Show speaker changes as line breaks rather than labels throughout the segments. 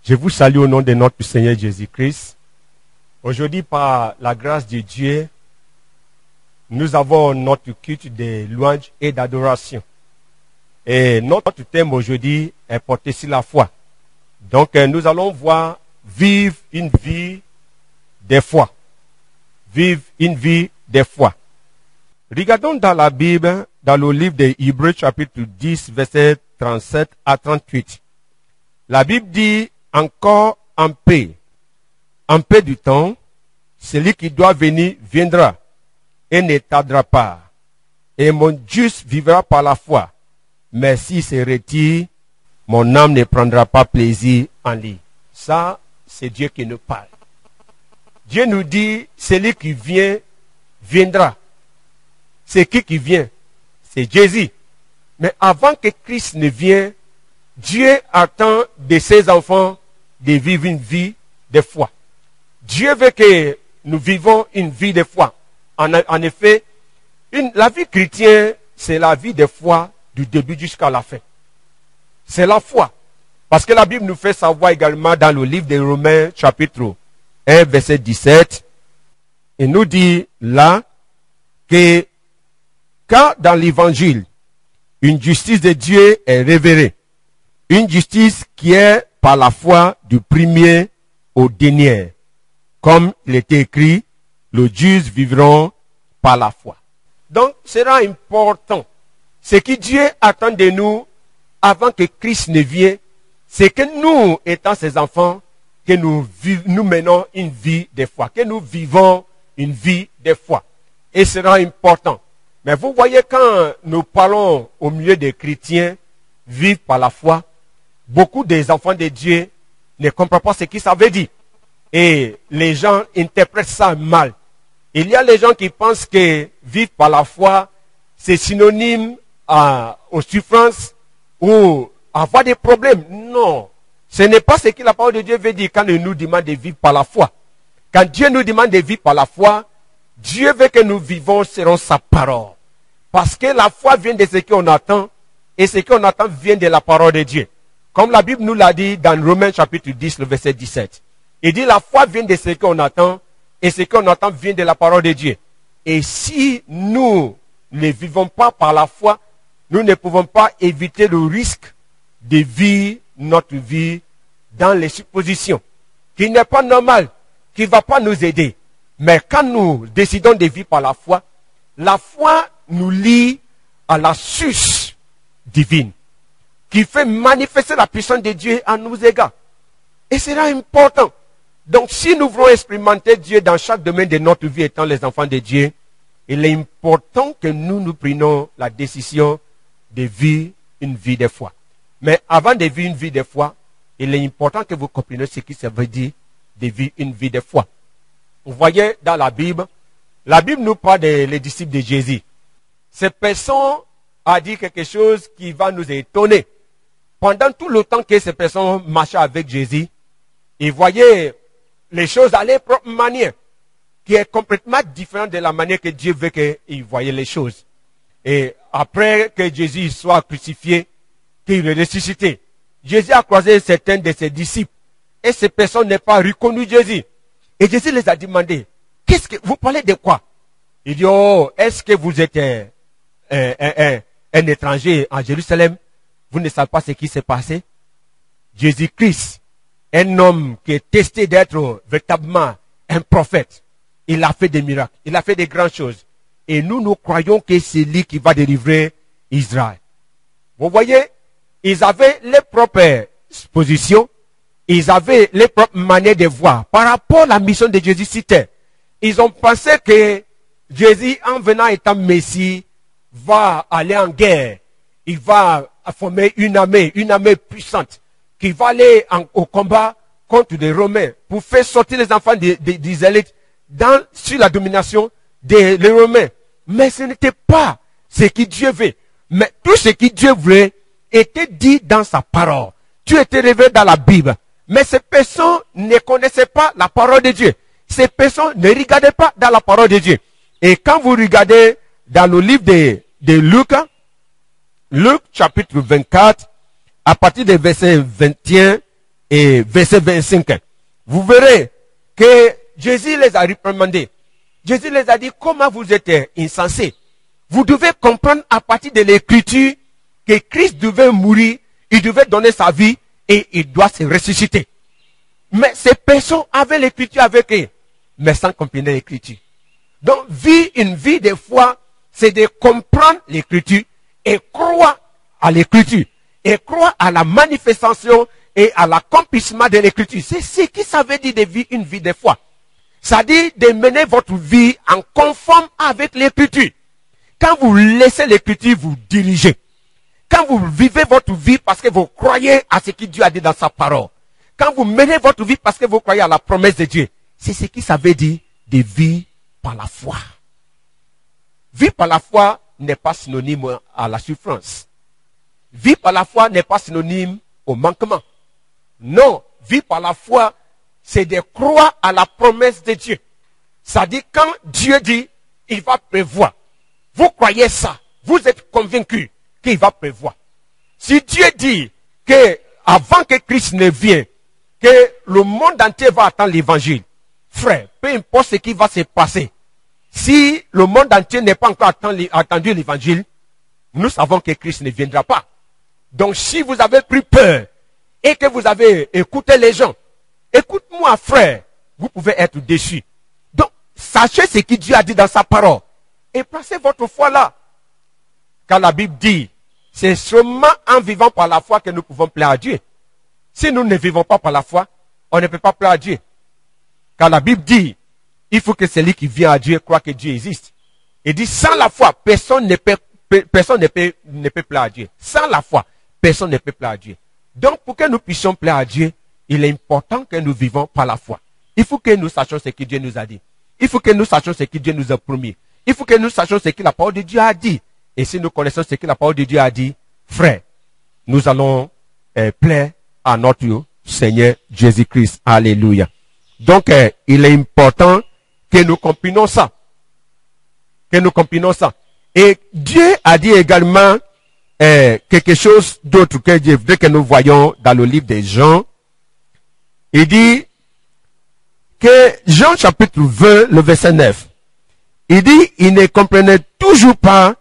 Je vous salue au nom de notre Seigneur Jésus-Christ. Aujourd'hui, par la grâce de Dieu, nous avons notre culte de louange et d'adoration. Et notre thème aujourd'hui est porté sur la foi. Donc, nous allons voir vivre une vie de foi. Vivre une vie de foi. Regardons dans la Bible, dans le livre de Hébreux chapitre 10, versets 37 à 38. La Bible dit encore en paix du temps, celui qui doit venir viendra et ne tardera pas. Et mon juste vivra par la foi. Mais s'il se retire, mon âme ne prendra pas plaisir en lui. Ça, c'est Dieu qui nous parle. Dieu nous dit, celui qui vient, viendra. C'est qui vient? C'est Jésus. Mais avant que Christ ne vienne, Dieu attend de ses enfants de vivre une vie de foi. Dieu veut que nous vivons une vie de foi. En effet, la vie chrétienne, c'est la vie de foi du début jusqu'à la fin. C'est la foi. Parce que la Bible nous fait savoir également dans le livre des Romains, chapitre 1, verset 17, il nous dit là que quand dans l'évangile, une justice de Dieu est révélée, une justice qui est par la foi du premier au dernier. Comme il était écrit, le juste vivront par la foi. Donc, sera important. Ce que Dieu attend de nous avant que Christ ne vienne, c'est que nous, étant ses enfants, que nous menons une vie de foi, que nous vivons une vie de foi. Et ce sera important. Mais vous voyez, quand nous parlons au milieu des chrétiens, vivre par la foi, beaucoup des enfants de Dieu ne comprennent pas ce que ça veut dire. Et les gens interprètent ça mal. Il y a les gens qui pensent que vivre par la foi, c'est synonyme aux souffrances ou avoir des problèmes. Non. Ce n'est pas ce que la parole de Dieu veut dire quand il nous demande de vivre par la foi. Quand Dieu nous demande de vivre par la foi, Dieu veut que nous vivons selon sa parole. Parce que la foi vient de ce qu'on attend, et ce qu'on attend vient de la parole de Dieu. Comme la Bible nous l'a dit dans Romains chapitre 10, le verset 17. Il dit la foi vient de ce qu'on attend, et ce qu'on attend vient de la parole de Dieu. Et si nous ne vivons pas par la foi, nous ne pouvons pas éviter le risque de vivre notre vie dans les suppositions, qui n'est pas normal, qui ne va pas nous aider. Mais quand nous décidons de vivre par la foi nous lie à la source divine, qui fait manifester la puissance de Dieu à nos égards. Et c'est là important. Donc si nous voulons expérimenter Dieu dans chaque domaine de notre vie étant les enfants de Dieu, il est important que nous prenions la décision de vivre une vie de foi. Mais avant de vivre une vie de foi, il est important que vous compreniez ce qui ça veut dire de vivre une vie de foi. Vous voyez dans la Bible nous parle des disciples de Jésus. Cette personne a dit quelque chose qui va nous étonner. Pendant tout le temps que ces personnes marchaient avec Jésus, ils voyaient les choses à leur propre manière, qui est complètement différente de la manière que Dieu veut qu'ils voyaient les choses. Et après que Jésus soit crucifié, qu'il est ressuscité, Jésus a croisé certains de ses disciples. Et ces personnes n'ont pas reconnu Jésus. Et Jésus les a demandé, qu'est-ce que vous parlez de quoi? Il dit, oh, est-ce que vous êtes un étranger en Jérusalem? Vous ne savez pas ce qui s'est passé? Jésus-Christ, un homme qui est testé d'être véritablement un prophète, il a fait des miracles, il a fait des grandes choses. Et nous croyons que c'est lui qui va délivrer Israël. Vous voyez, ils avaient les propres positions, ils avaient les propres manières de voir par rapport à la mission de Jésus sur terre. Ils ont pensé que Jésus, en venant étant Messie, va aller en guerre. Il va former une armée puissante, qui va aller au combat contre les Romains pour faire sortir les enfants d'Israël sur la domination des Romains. Mais ce n'était pas ce que Dieu veut. Mais tout ce que Dieu voulait était dit dans sa parole. Dieu était révélé dans la Bible. Mais ces personnes ne connaissaient pas la parole de Dieu. Ces personnes ne regardaient pas dans la parole de Dieu. Et quand vous regardez dans le livre de Luc, Luc chapitre 24, à partir des versets 21 et verset 25. Vous verrez que Jésus les a réprimandés. Jésus les a dit, comment vous êtes insensés? Vous devez comprendre à partir de l'écriture que Christ devait mourir, il devait donner sa vie et il doit se ressusciter. Mais ces personnes avaient l'écriture avec eux, mais sans comprendre l'écriture. Donc, vivre une vie de foi, c'est de comprendre l'écriture et croire à l'écriture. Et croire à la manifestation et à l'accomplissement de l'écriture. C'est ce qui ça veut dire de vivre une vie de foi. Ça dit de mener votre vie en conforme avec l'écriture. Quand vous laissez l'écriture vous diriger, quand vous vivez votre vie parce que vous croyez à ce que Dieu a dit dans sa parole, quand vous menez votre vie parce que vous croyez à la promesse de Dieu, c'est ce qui ça veut dire de vivre par la foi. Vivre par la foi n'est pas synonyme à la souffrance. Vivre par la foi n'est pas synonyme au manquement. Non, vivre par la foi, c'est de croire à la promesse de Dieu. Ça dit quand Dieu dit, il va prévoir. Vous croyez ça, vous êtes convaincu qu'il va prévoir. Si Dieu dit que avant que Christ ne vienne, que le monde entier va attendre l'évangile, frère, peu importe ce qui va se passer, si le monde entier n'est pas encore attendu l'évangile, nous savons que Christ ne viendra pas. Donc si vous avez pris peur et que vous avez écouté les gens, écoute-moi frère, vous pouvez être déçus. Donc sachez ce que Dieu a dit dans sa parole et placez votre foi là. Quand la Bible dit, c'est seulement en vivant par la foi que nous pouvons plaire à Dieu. Si nous ne vivons pas par la foi, on ne peut pas plaire à Dieu. Quand la Bible dit, il faut que celui qui vient à Dieu croit que Dieu existe. Il dit, sans la foi, personne ne peut plaire à Dieu. Sans la foi, personne ne peut plaire à Dieu. Donc, pour que nous puissions plaire à Dieu, il est important que nous vivons par la foi. Il faut que nous sachions ce que Dieu nous a dit. Il faut que nous sachions ce que Dieu nous a promis. Il faut que nous sachions ce que la parole de Dieu a dit. Et si nous connaissons ce que la parole de Dieu a dit, frère, nous allons plaire à notre Seigneur Jésus-Christ. Alléluia. Donc, il est important que nous comprenons ça. Que nous comprenons ça. Et Dieu a dit également quelque chose d'autre que Dieu veut que nous voyons dans le livre des Jean. Il dit que Jean chapitre 20, le verset 9. Il dit, il ne comprenait toujours pas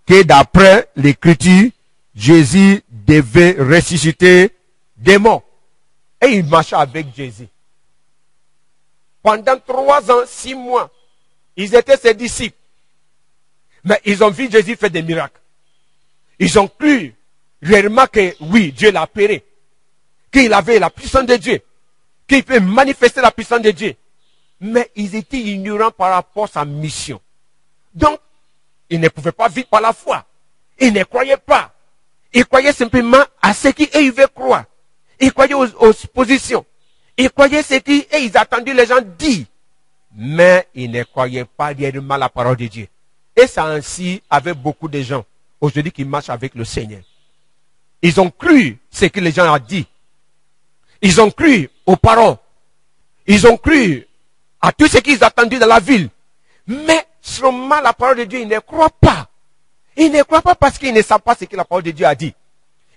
que d'après l'écriture, Jésus devait ressusciter des morts. Et il marchait avec Jésus. Pendant 3 ans, 6 mois, ils étaient ses disciples. Mais ils ont vu Jésus faire des miracles. Ils ont cru réellement que oui, Dieu l'a appelé. Qu'il avait la puissance de Dieu. Qu'il peut manifester la puissance de Dieu. Mais ils étaient ignorants par rapport à sa mission. Donc, ils ne pouvaient pas vivre par la foi. Ils ne croyaient pas. Ils croyaient simplement à ce qu'ils devaient croire. Ils croyaient aux positions. Ils croyaient ce qu'ils attendaient les gens dire. Mais ils ne croyaient pas réellement la parole de Dieu. Et ça ainsi avec beaucoup de gens aujourd'hui qui marchent avec le Seigneur. Ils ont cru ce que les gens ont dit. Ils ont cru aux paroles. Ils ont cru à tout ce qu'ils attendaient dans la ville. Mais seulement la parole de Dieu, ils ne croient pas. Ils ne croient pas parce qu'ils ne savent pas ce que la parole de Dieu a dit.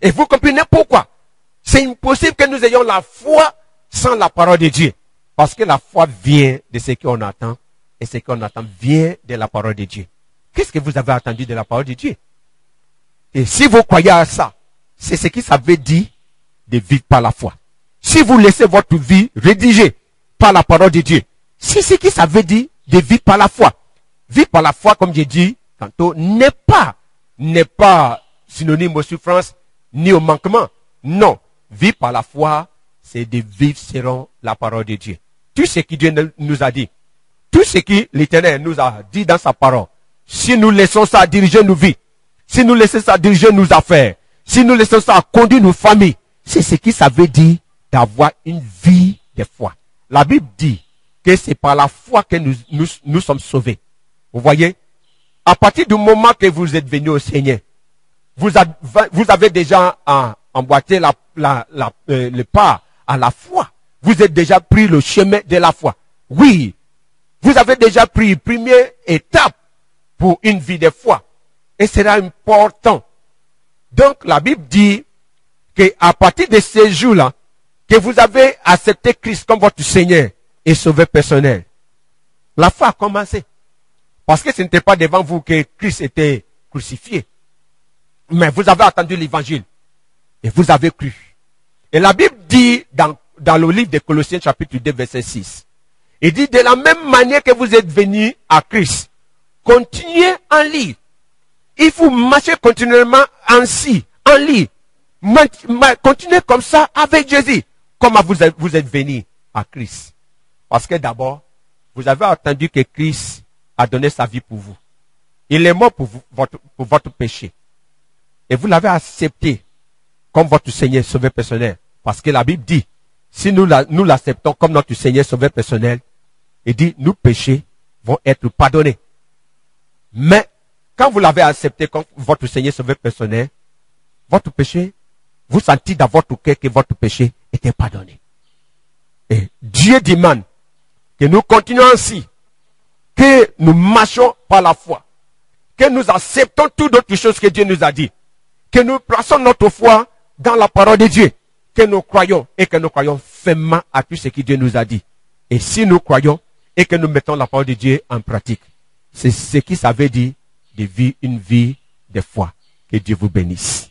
Et vous comprenez pourquoi? C'est impossible que nous ayons la foi sans la parole de Dieu. Parce que la foi vient de ce qu'on attend. Et ce qu'on attend vient de la parole de Dieu. Qu'est-ce que vous avez attendu de la parole de Dieu? Et si vous croyez à ça, c'est ce qui ça veut dire de vivre par la foi. Si vous laissez votre vie rédigée par la parole de Dieu, c'est ce qui ça veut dire de vivre par la foi. Vivre par la foi, comme j'ai dit tantôt, n'est pas synonyme aux souffrances ni au manquement. Non. Vivre par la foi, c'est de vivre selon la parole de Dieu. Tout ce que Dieu nous a dit, tout ce que l'Éternel nous a dit dans sa parole, si nous laissons ça diriger nos vies, si nous laissons ça diriger nos affaires, si nous laissons ça conduire nos familles, c'est ce qui ça veut dire d'avoir une vie de foi. La Bible dit que c'est par la foi que nous sommes sauvés. Vous voyez? À partir du moment que vous êtes venus au Seigneur, vous avez déjà emboîté le pas à la foi. Vous êtes déjà pris le chemin de la foi. Oui, vous avez déjà pris une première étape pour une vie de foi. Et c'est important. Donc la Bible dit qu'à partir de ces jours-là, que vous avez accepté Christ comme votre Seigneur et Sauveur personnel, la foi a commencé. Parce que ce n'était pas devant vous que Christ était crucifié. Mais vous avez entendu l'évangile. Et vous avez cru. Et la Bible dit dans le livre de Colossiens chapitre 2 verset 6. Il dit de la même manière que vous êtes venus à Christ, continuez en lui. Il faut marcher continuellement ainsi, en lui. Continuez comme ça avec Jésus. Comme vous êtes venus à Christ. Parce que d'abord, vous avez entendu que Christ a donné sa vie pour vous. Il est mort pour votre péché. Et vous l'avez accepté comme votre Seigneur Sauveur personnel. Parce que la Bible dit, si nous l'acceptons comme notre Seigneur Sauveur personnel, il dit, nos péchés vont être pardonnés. Mais, quand vous l'avez accepté comme votre Seigneur Sauveur personnel, votre péché, vous sentez dans votre cœur que votre péché était pardonné. Et Dieu demande que nous continuons ainsi, que nous marchons par la foi, que nous acceptons toutes autres choses que Dieu nous a dit, que nous plaçons notre foi dans la parole de Dieu, que nous croyons et que nous croyons fermement à tout ce que Dieu nous a dit. Et si nous croyons et que nous mettons la parole de Dieu en pratique, c'est ce qui ça veut dire de vivre une vie de foi. Que Dieu vous bénisse.